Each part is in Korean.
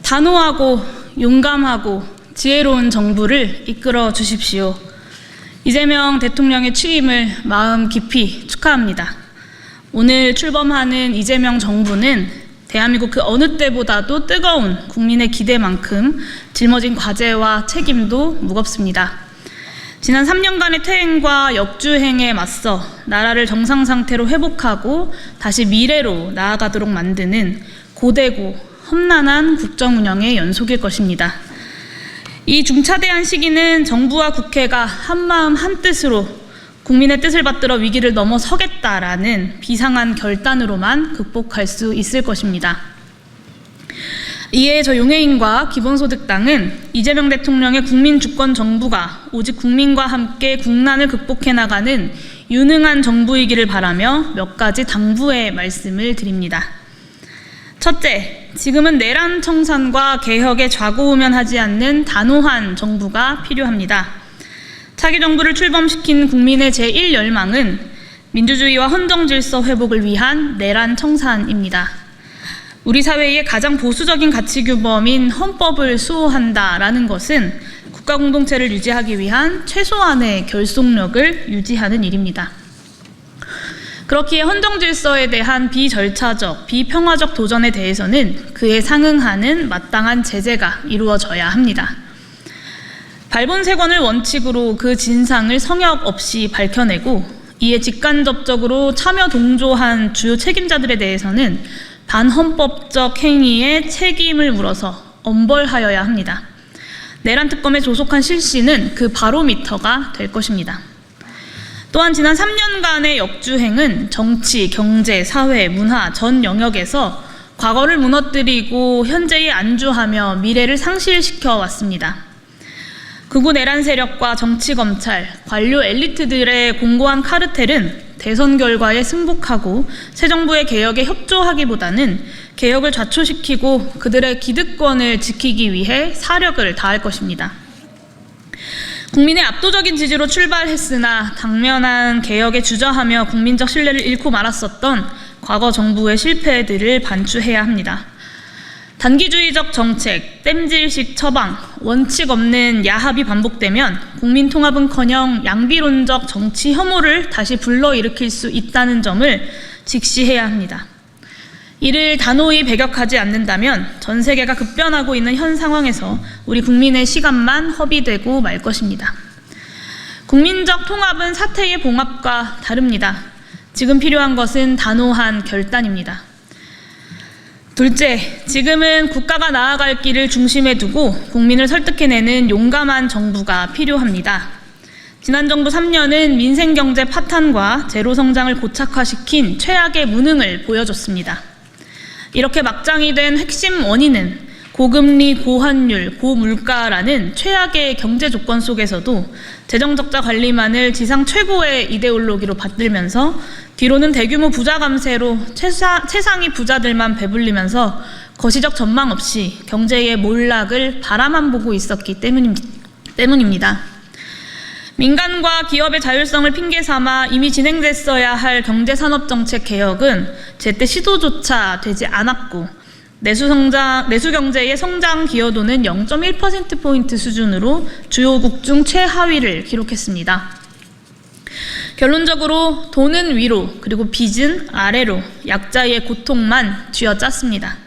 단호하고 용감하고 지혜로운 정부를 이끌어 주십시오. 이재명 대통령의 취임을 마음 깊이 축하합니다. 오늘 출범하는 이재명 정부는 대한민국 그 어느 때보다도 뜨거운 국민의 기대만큼 짊어진 과제와 책임도 무겁습니다. 지난 3년간의 퇴행과 역주행에 맞서 나라를 정상 상태로 회복하고 다시 미래로 나아가도록 만드는 고되고 험난한 국정 운영의 연속일 것입니다. 이 중차대한 시기는 정부와 국회가 한마음 한뜻으로 국민의 뜻을 받들어 위기를 넘어서겠다라는 비상한 결단으로만 극복할 수 있을 것입니다. 이에 저 용해인과 기본소득당은 이재명 대통령의 국민주권 정부가 오직 국민과 함께 국난을 극복해 나가는 유능한 정부이기를 바라며 몇 가지 당부의 말씀을 드립니다. 첫째, 지금은 내란 청산과 개혁에 좌고우면하지 않는 단호한 정부가 필요합니다. 차기 정부를 출범시킨 국민의 제1열망은 민주주의와 헌정질서 회복을 위한 내란 청산입니다. 우리 사회의 가장 보수적인 가치규범인 헌법을 수호한다라는 것은 국가공동체를 유지하기 위한 최소한의 결속력을 유지하는 일입니다. 그렇기에 헌정질서에 대한 비절차적, 비평화적 도전에 대해서는 그에 상응하는 마땅한 제재가 이루어져야 합니다. 발본색원을 원칙으로 그 진상을 성역 없이 밝혀내고 이에 직간접적으로 참여 동조한 주요 책임자들에 대해서는 반헌법적 행위의 책임을 물어서 엄벌하여야 합니다. 내란 특검의 조속한 실시는 그 바로미터가 될 것입니다. 또한 지난 3년간의 역주행은 정치, 경제, 사회, 문화 전 영역에서 과거를 무너뜨리고 현재에 안주하며 미래를 상실시켜 왔습니다. 극우 내란 세력과 정치 검찰, 관료 엘리트들의 공고한 카르텔은 대선 결과에 승복하고 새 정부의 개혁에 협조하기보다는 개혁을 좌초시키고 그들의 기득권을 지키기 위해 사력을 다할 것입니다. 국민의 압도적인 지지로 출발했으나 당면한 개혁에 주저하며 국민적 신뢰를 잃고 말았었던 과거 정부의 실패들을 반추해야 합니다. 단기주의적 정책, 땜질식 처방, 원칙 없는 야합이 반복되면 국민 통합은커녕 양비론적 정치 혐오를 다시 불러일으킬 수 있다는 점을 직시해야 합니다. 이를 단호히 배격하지 않는다면 전 세계가 급변하고 있는 현 상황에서 우리 국민의 시간만 허비되고 말 것입니다. 국민적 통합은 사태의 봉합과 다릅니다. 지금 필요한 것은 단호한 결단입니다. 둘째, 지금은 국가가 나아갈 길을 중심에 두고 국민을 설득해내는 용감한 정부가 필요합니다. 지난 정부 3년은 민생경제 파탄과 제로성장을 고착화시킨 최악의 무능을 보여줬습니다. 이렇게 막장이 된 핵심 원인은 고금리, 고환율, 고물가라는 최악의 경제 조건 속에서도 재정적자 관리만을 지상 최고의 이데올로기로 받들면서 뒤로는 대규모 부자 감세로 최상위 부자들만 배불리면서 거시적 전망 없이 경제의 몰락을 바라만 보고 있었기 때문입니다. 민간과 기업의 자율성을 핑계 삼아 이미 진행됐어야 할 경제산업정책 개혁은 제때 시도조차 되지 않았고 내수경제의 성장 기여도는 0.1%포인트 수준으로 주요국 중 최하위를 기록했습니다. 결론적으로 돈은 위로 그리고 빚은 아래로 약자의 고통만 쥐어짰습니다.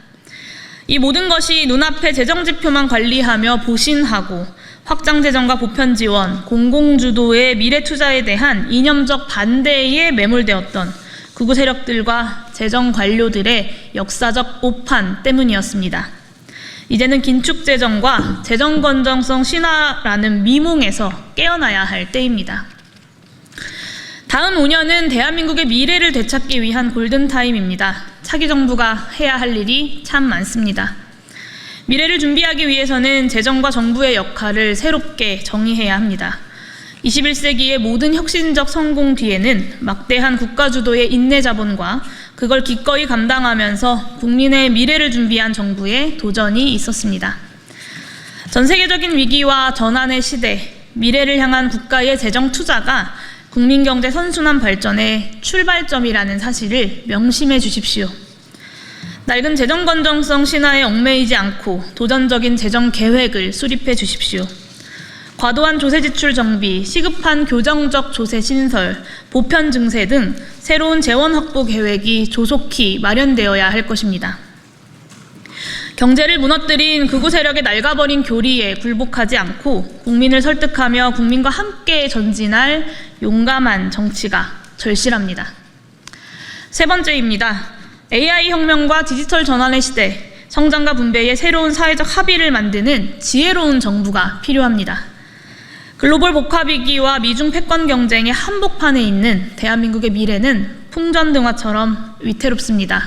이 모든 것이 눈앞의 재정지표만 관리하며 보신하고 확장재정과 보편지원, 공공주도의 미래투자에 대한 이념적 반대에 매몰되었던 극우 세력들과 재정관료들의 역사적 오판 때문이었습니다. 이제는 긴축재정과 재정건전성 신화라는 미몽에서 깨어나야 할 때입니다. 다음 5년은 대한민국의 미래를 되찾기 위한 골든타임입니다. 차기 정부가 해야 할 일이 참 많습니다. 미래를 준비하기 위해서는 재정과 정부의 역할을 새롭게 정의해야 합니다. 21세기의 모든 혁신적 성공 뒤에는 막대한 국가주도의 인내자본과 그걸 기꺼이 감당하면서 국민의 미래를 준비한 정부의 도전이 있었습니다. 전 세계적인 위기와 전환의 시대, 미래를 향한 국가의 재정 투자가 국민경제 선순환 발전의 출발점이라는 사실을 명심해 주십시오. 낡은 재정 건전성 신화에 얽매이지 않고 도전적인 재정 계획을 수립해 주십시오. 과도한 조세 지출 정비, 시급한 교정적 조세 신설, 보편 증세 등 새로운 재원 확보 계획이 조속히 마련되어야 할 것입니다. 경제를 무너뜨린 극우 세력의 낡아버린 교리에 굴복하지 않고 국민을 설득하며 국민과 함께 전진할 용감한 정치가 절실합니다. 세 번째입니다. AI 혁명과 디지털 전환의 시대, 성장과 분배의 새로운 사회적 합의를 만드는 지혜로운 정부가 필요합니다. 글로벌 복합위기와 미중 패권 경쟁의 한복판에 있는 대한민국의 미래는 풍전등화처럼 위태롭습니다.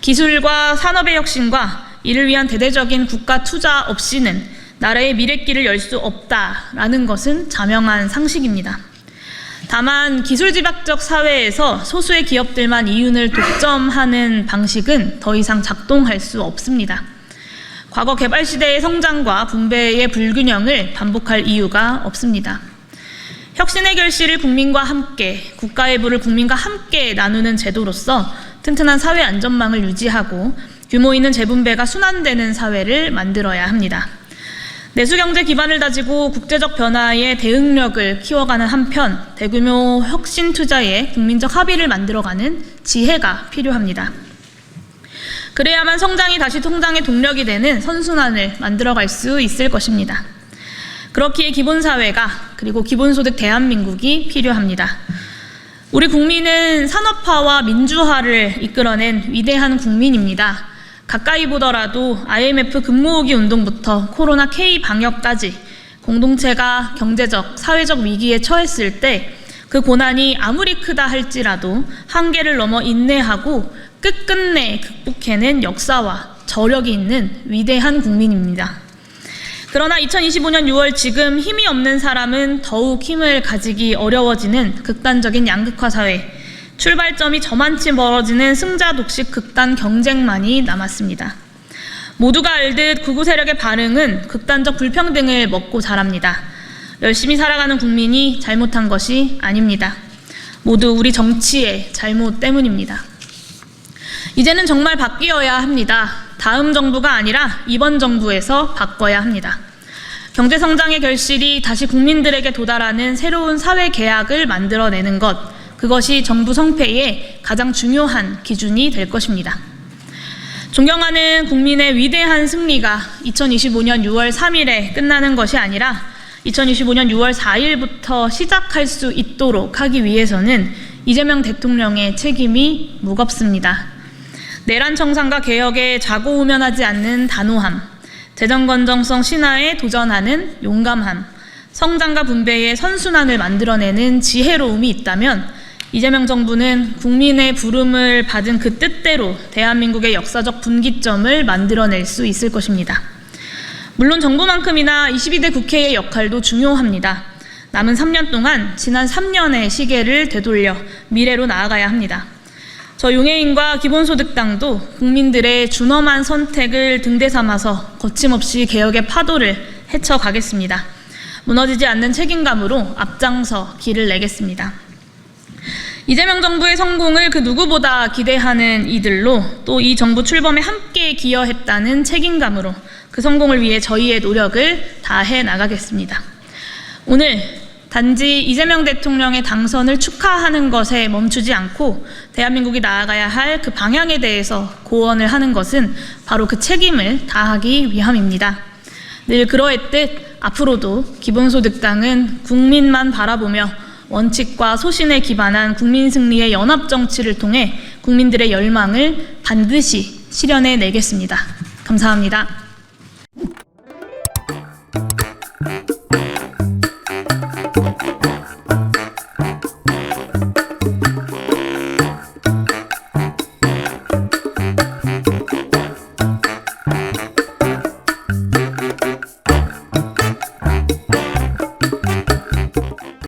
기술과 산업의 혁신과 이를 위한 대대적인 국가 투자 없이는 나라의 미래길을 열 수 없다라는 것은 자명한 상식입니다. 다만 기술집약적 사회에서 소수의 기업들만 이윤을 독점하는 방식은 더 이상 작동할 수 없습니다. 과거 개발 시대의 성장과 분배의 불균형을 반복할 이유가 없습니다. 혁신의 결실을 국민과 함께, 국가의 부를 국민과 함께 나누는 제도로서 튼튼한 사회 안전망을 유지하고 규모 있는 재분배가 순환되는 사회를 만들어야 합니다. 내수경제 기반을 다지고 국제적 변화에 대응력을 키워가는 한편 대규모 혁신 투자에 국민적 합의를 만들어가는 지혜가 필요합니다. 그래야만 성장이 다시 통장의 동력이 되는 선순환을 만들어갈 수 있을 것입니다. 그렇기에 기본사회가 그리고 기본소득 대한민국이 필요합니다. 우리 국민은 산업화와 민주화를 이끌어낸 위대한 국민입니다. 가까이 보더라도 IMF 금모으기 운동부터 코로나 K 방역까지 공동체가 경제적, 사회적 위기에 처했을 때 그 고난이 아무리 크다 할지라도 한계를 넘어 인내하고 끝끝내 극복해낸 역사와 저력이 있는 위대한 국민입니다. 그러나 2025년 6월 지금 힘이 없는 사람은 더욱 힘을 가지기 어려워지는 극단적인 양극화 사회, 출발점이 저만치 멀어지는 승자 독식 극단 경쟁만이 남았습니다. 모두가 알듯 극우 세력의 반응은 극단적 불평등을 먹고 자랍니다. 열심히 살아가는 국민이 잘못한 것이 아닙니다. 모두 우리 정치의 잘못 때문입니다. 이제는 정말 바뀌어야 합니다. 다음 정부가 아니라 이번 정부에서 바꿔야 합니다. 경제성장의 결실이 다시 국민들에게 도달하는 새로운 사회 계약을 만들어내는 것, 그것이 정부 성패의 가장 중요한 기준이 될 것입니다. 존경하는 국민의 위대한 승리가 2025년 6월 3일에 끝나는 것이 아니라 2025년 6월 4일부터 시작할 수 있도록 하기 위해서는 이재명 대통령의 책임이 무겁습니다. 내란 청산과 개혁에 자고우면하지 않는 단호함, 재정 건전성 신화에 도전하는 용감함, 성장과 분배의 선순환을 만들어내는 지혜로움이 있다면 이재명 정부는 국민의 부름을 받은 그 뜻대로 대한민국의 역사적 분기점을 만들어낼 수 있을 것입니다. 물론 정부만큼이나 22대 국회의 역할도 중요합니다. 남은 3년 동안 지난 3년의 시계를 되돌려 미래로 나아가야 합니다. 저 용해인과 기본소득당도 국민들의 준엄한 선택을 등대 삼아서 거침없이 개혁의 파도를 헤쳐가겠습니다. 무너지지 않는 책임감으로 앞장서 길을 내겠습니다. 이재명 정부의 성공을 그 누구보다 기대하는 이들로 또 이 정부 출범에 함께 기여했다는 책임감으로 그 성공을 위해 저희의 노력을 다해 나가겠습니다. 오늘 단지 이재명 대통령의 당선을 축하하는 것에 멈추지 않고 대한민국이 나아가야 할 그 방향에 대해서 고언을 하는 것은 바로 그 책임을 다하기 위함입니다. 늘 그러했듯 앞으로도 기본소득당은 국민만 바라보며 원칙과 소신에 기반한 국민 승리의 연합 정치를 통해 국민들의 열망을 반드시 실현해 내겠습니다. 감사합니다.